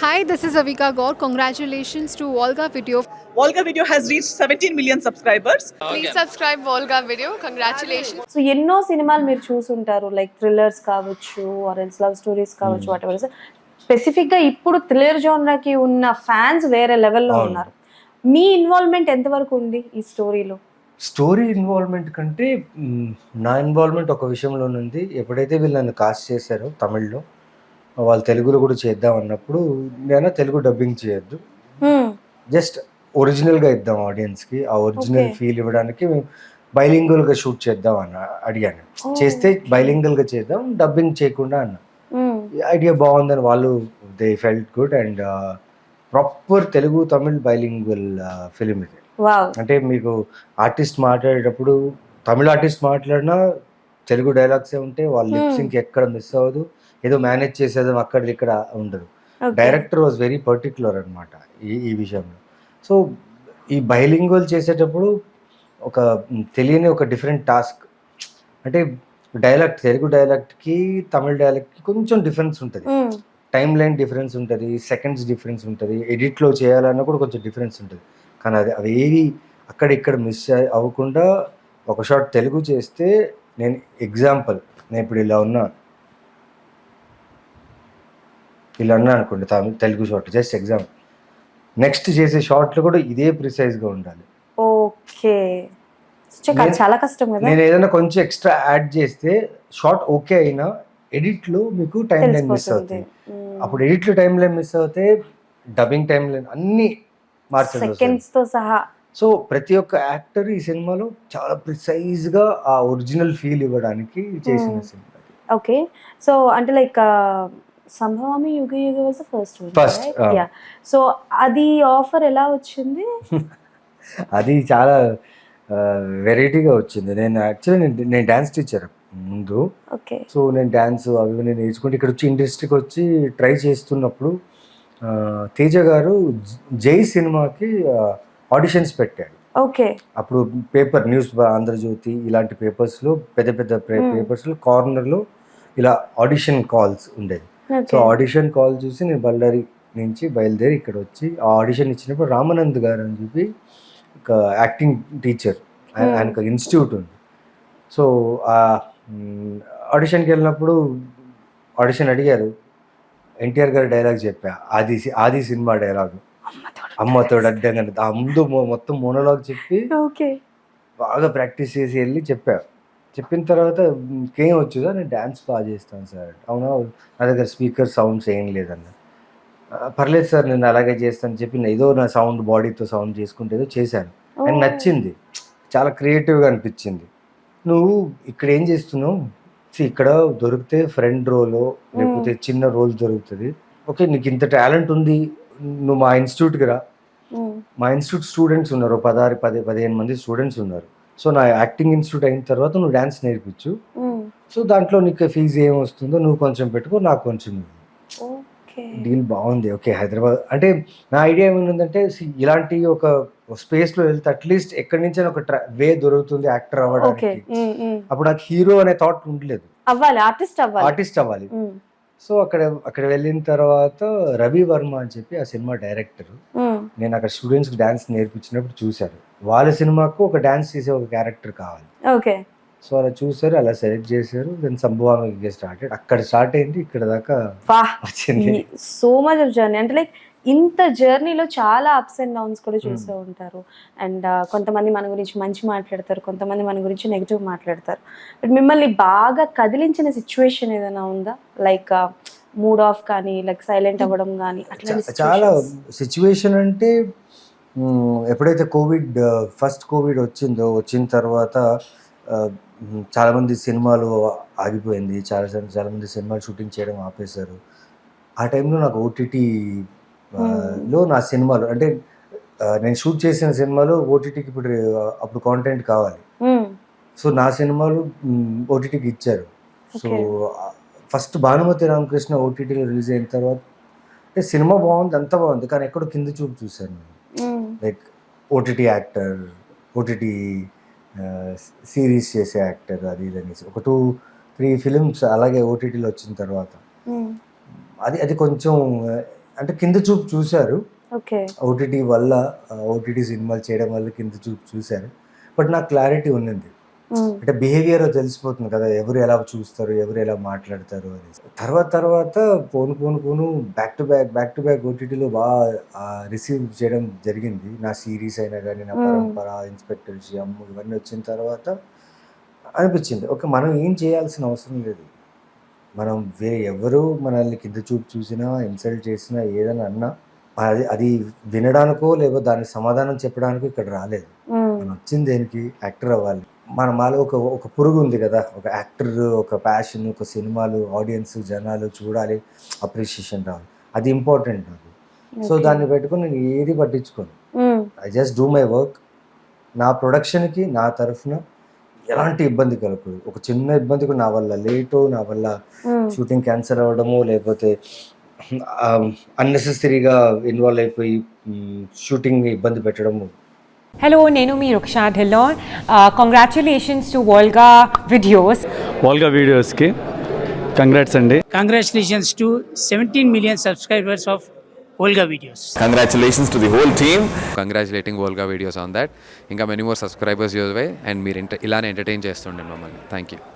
Hi, this is Avika Gaur. Congratulations to Volga Video. Volga Video has reached 17 million subscribers. Please subscribe Volga Video. Congratulations. So ఎన్నో సినిమాలు మీరు చూసుంటారు, like thrillers కావచ్చు or else love stories కావచ్చు, what ever. స్పెసిఫిక్గా ఇప్పుడు thriller జోనర్కి ఉన్న fans వేరే లెవెల్లో ఉన్నారు. మీ ఇన్వాల్వ్మెంట్ ఎంతవరకు ఉంది ఈ స్టోరీలో? స్టోరీ ఇన్వాల్వ్మెంట్ కంటే నా ఇన్వాల్వ్మెంట్ ఒక విషయంలో ఉంది. ఎప్పుడైతే వీళ్ళు నన్ను కాస్ట్ చేశారో తమిళ్లో, వాళ్ళు తెలుగులో కూడా చేద్దాం అన్నప్పుడు నేను తెలుగు డబ్బింగ్ చేయొద్దు, జస్ట్ ఒరిజినల్గా ఇద్దాం ఆడియన్స్కి, ఆ ఒరిజినల్ ఫీల్ ఇవ్వడానికి మేము బైలింగువల్గా షూట్ చేద్దాం అన్న అడిగాను. చేస్తే బైలింగువల్గా చేద్దాం, డబ్బింగ్ చేయకుండా అన్న. ఐడియా బాగుందని వాళ్ళు they felt good. And proper Telugu Tamil bilingual film ఇది. అంటే మీకు ఆర్టిస్ట్ మాట్లాడేటప్పుడు తమిళ ఆర్టిస్ట్ మాట్లాడినా తెలుగు డైలాగ్సే ఉంటే వాళ్ళ లిప్సింగ్ ఎక్కడ మిస్ అవ్వదు, ఏదో మేనేజ్ చేసేదో అక్కడ ఇక్కడ ఉండదు. డైరెక్టర్ వాజ్ వెరీ పర్టిక్యులర్ అనమాట ఈ విషయంలో. సో ఈ బైలింగువల్ చేసేటప్పుడు ఒక తెలియని ఒక డిఫరెంట్ టాస్క్. అంటే డైలాక్ట్ తెలుగు డైలాక్ట్కి తమిళ డైలాక్ట్కి కొంచెం డిఫరెన్స్ ఉంటుంది, టైం లైన్ డిఫరెన్స్ ఉంటుంది, సెకండ్స్ డిఫరెన్స్ ఉంటుంది, ఎడిట్లో చేయాలన్నా కూడా కొంచెం డిఫరెన్స్ ఉంటుంది. కానీ అవి ఏవి అక్కడ ఇక్కడ మిస్ అవ్వకుండా ఒక షాట్ తెలుగు చేస్తే, నేను ఎగ్జాంపుల్ నేను ఇప్పుడు ఇలా ఉన్నా అనుకోండి, Telugu shot just example, next చేసే షాట్లు కూడా ఇదే ప్రిసైజ్గా ఉండాలి. ఓకే, చాలా కష్టం కదా. నేను ఏదైనా కొంచెం ఎక్స్ట్రా యాడ్ చేస్తే షాట్ ఓకే అయినా ఎడిట్లో మీకు టైం లైన్ మిస్ అవుతుంది. అప్పుడు ఎడిట్లో టైం లైన్ మిస్ అవుతే డబ్బింగ్ టైం లైన్ అన్నీ సెకండ్స్తో సహా. సో ప్రతి ఒక్క యాక్టర్ ఈ సినిమాలో చాలా ప్రిసైజ్గా ఆ ఒరిజినల్ ఫీల్ ఇవ్వడానికి చేసిన సినిమా. ఓకే, సో అంటే లైక్ సంభవామి యుగ యుగ was the first. Yeah, so అది ఆఫర్ ఎలా వచ్చింది? అది చాలా వెరైటీగా వచ్చింది. నేను యాక్చువల్లీ నేను డ్యాన్స్ టీచర్ ముందు. ఓకే, సో నేను డ్యాన్స్ అవి నేను నేర్చుకుంటే ఇక్కడ వచ్చి ఇండస్ట్రీకి వచ్చి ట్రై చేస్తున్నప్పుడు తేజ గారు జై సినిమాకి ఆడిషన్స్ పెట్టాడు. ఓకే, అప్పుడు పేపర్ న్యూస్ ఆంధ్రజ్యోతి ఇలాంటి పేపర్స్లో పెద్ద పెద్ద పేపర్స్లో కార్నర్లో ఇలా ఆడిషన్ కాల్స్ ఉండేది. సో ఆడిషన్ కాల్ చూసి నేను బళ్ళారి నుంచి బయలుదేరి ఇక్కడ వచ్చి ఆ ఆడిషన్ ఇచ్చినప్పుడు రామానంద్ గారు అని చెప్పి ఒక యాక్టింగ్ టీచర్, ఆయనకు ఇన్స్టిట్యూట్ ఉంది. సో ఆ ఆడిషన్కి వెళ్ళినప్పుడు ఆడిషన్ అడిగారు, ఎన్టీఆర్ గారి డైలాగ్ చెప్పా, ఆది సినిమా డైలాగు, అమ్మతోడు అడ్డంగా ఆ ముందు మొత్తం మోనోలాగ్ చెప్పి బాగా ప్రాక్టీస్ చేసి వెళ్ళి చెప్పిన తర్వాత ఇంకేం వచ్చుదా, నేను డ్యాన్స్ బాగా చేస్తాను సార్. అవునా, నా దగ్గర స్పీకర్ సౌండ్స్ ఏం లేదన్న. పర్లేదు సార్, నేను అలాగే చేస్తాను చెప్పి ఏదో నా సౌండ్ బాడీతో సౌండ్ చేసుకుంటే ఏదో చేశాను. అండ్ నచ్చింది, చాలా క్రియేటివ్గా అనిపించింది. నువ్వు ఇక్కడ ఏం చేస్తున్నావు, ఇక్కడ దొరికితే ఫ్రెండ్ రోలో లేకపోతే చిన్న రోల్ దొరుకుతుంది, ఓకే నీకు ఇంత టాలెంట్ ఉంది, నువ్వు మా ఇన్స్టిట్యూట్కి రా. మా ఇన్స్టిట్యూట్ స్టూడెంట్స్ ఉన్నారు, 15 మంది స్టూడెంట్స్ ఉన్నారు. సో నా యాక్టింగ్ ఇన్స్టిట్యూట్ అయిన తర్వాత నువ్వు డ్యాన్స్ నేర్పించు, సో దాంట్లో నీకు ఫీజు ఏం వస్తుందో నువ్వు కొంచెం పెట్టుకో, నాకు కొంచెం. డీల్ బాగుంది. ఓకే, హైదరాబాద్ అంటే నా ఐడియా ఏమైందంటే ఇలాంటి ఒక స్పేస్లో వెళ్తే అట్లీస్ట్ ఎక్కడి నుంచి ఒక వే దొరుకుతుంది యాక్టర్ అవ్వడానికి. అప్పుడు నాకు హీరో అనే థాట్ ఉండలేదు, ఆర్టిస్ట్ అవ్వాలి. సో అక్కడ వెళ్ళిన తర్వాత రవి వర్మ అని చెప్పి ఆ సినిమా డైరెక్టర్, నేను అక్కడ స్టూడెంట్స్కి డ్యాన్స్ నేర్పించినప్పుడు చూశారు, వాళ్ళ సినిమాకు ఒక డ్యాన్స్ చేసే ఒక క్యారెక్టర్ కావాలి. ఓకే, సో అలా చూసారు, అలా సెలెక్ట్ చేశారు. దెన్ సంభవామి స్టార్టెడ్, అక్కడ స్టార్ట్ అయింది, ఇక్కడ దాకా వచ్చింది. So much of journey. అంటే లైక్ ఇంత జర్నీలో చాలా అప్స్ అండ్ డౌన్స్ కూడా చూస్తూ ఉంటారు. అండ్ కొంతమంది మన గురించి మంచి మాట్లాడతారు, కొంతమంది మన గురించి నెగిటివ్ మాట్లాడతారు. బట్ మిమ్మల్ని బాగా కదిలించిన సిచ్యువేషన్ ఏదైనా ఉందా, లైక్ మూడ్ ఆఫ్ కానీ లైక్ సైలెంట్ అవ్వడం కానీ అట్లా? చాలా సిచ్యువేషన్ అంటే ఎప్పుడైతే ఫస్ట్ కోవిడ్ వచ్చిన తర్వాత చాలామంది సినిమాలు ఆగిపోయింది, చాలామంది సినిమాలు షూటింగ్ చేయడం ఆపేశారు. ఆ టైంలో నాకు ఓటీటీలో నా సినిమాలు అంటే నేను షూట్ చేసిన సినిమాలు ఓటీటీకి అప్పుడు కాంటెంట్ కావాలి. సో నా సినిమాలు ఓటీటీకి ఇచ్చారు. సో ఫస్ట్ భానుమతి రామకృష్ణ ఓటీటీలో రిలీజ్ అయిన తర్వాత సినిమా బాగుంది, అంతా బాగుంది, కానీ ఎక్కడో కింద చూపు చూశాను. Like OTT actor, OTT series చేసే యాక్టర్, అది ఇది అనేసి ఒక 2-3 ఫిలిమ్స్ అలాగే ఓటీటీలో వచ్చిన తర్వాత అది కొంచెం అంటే కింద చూపు చూశారు, ఓకే. ఓటీటీ వల్ల, ఓటీటీ సినిమాలు చేయడం వల్ల కింద చూపు చూశారు. బట్ నాకు క్లారిటీ ఉన్నింది, అంటే బిహేవియర్ తెలిసిపోతుంది కదా, ఎవరు ఎలా చూస్తారు, ఎవరు ఎలా మాట్లాడతారు అని. తర్వాత పోను బ్యాక్ టు బ్యాక్ ఓటీటీలో బాగా రిసీవ్ చేయడం జరిగింది. నా సిరీస్ అయినా కానీ, నా పరంపర, ఇన్స్పెక్టర్ జిఎం ఇవన్నీ వచ్చిన తర్వాత అనిపించింది, ఓకే మనం ఏం చేయాల్సిన అవసరం లేదు. మనం వేరే ఎవరు మనల్ని కింద చూపు చూసినా, ఇన్సల్ట్ చేసినా, ఏదైనా అన్నా అది వినడానికో లేకపోతే దానికి సమాధానం చెప్పడానికో ఇక్కడ రాలేదు. మనం వచ్చింది దేనికి? యాక్టర్ అవ్వాలి. మాలో ఒక పురుగు ఉంది కదా, ఒక యాక్టర్, ఒక ప్యాషన్, ఒక సినిమాలు, ఆడియన్స్, జనాలు చూడాలి, అప్రిషియేషన్ రావాలి, అది ఇంపార్టెంట్ నాకు. సో దాన్ని పెట్టుకుని నేను ఏది పట్టించుకోను. I just do my work. నా ప్రొడక్షన్కి నా తరఫున ఎలాంటి ఇబ్బంది కలగకూడదు. ఒక చిన్న ఇబ్బంది కూడా నా వల్ల లేటో, నా వల్ల షూటింగ్ క్యాన్సిల్ అవ్వడమో, లేకపోతే అన్నెసెసరీగా ఇన్వాల్వ్ అయిపోయి షూటింగ్ ఇబ్బంది పెట్టడము. Hello, నేను మీ Ruksha Dhillon. Congratulations to Volga videos. Volga వీడియోస్కి కంగ్రాట్స్ అండి. Congratulations to 17 million subscribers of Volga Videos. Congratulations to the whole team. Congratulating Volga videos on that. ఇంకా మెనీ మోర్ సబ్స్క్రైబర్స్ యూజ్ వై అండ్ మీరు ఇలానే ఎంటర్టైన్ చేస్తుండే మమ్మల్ని. Thank you.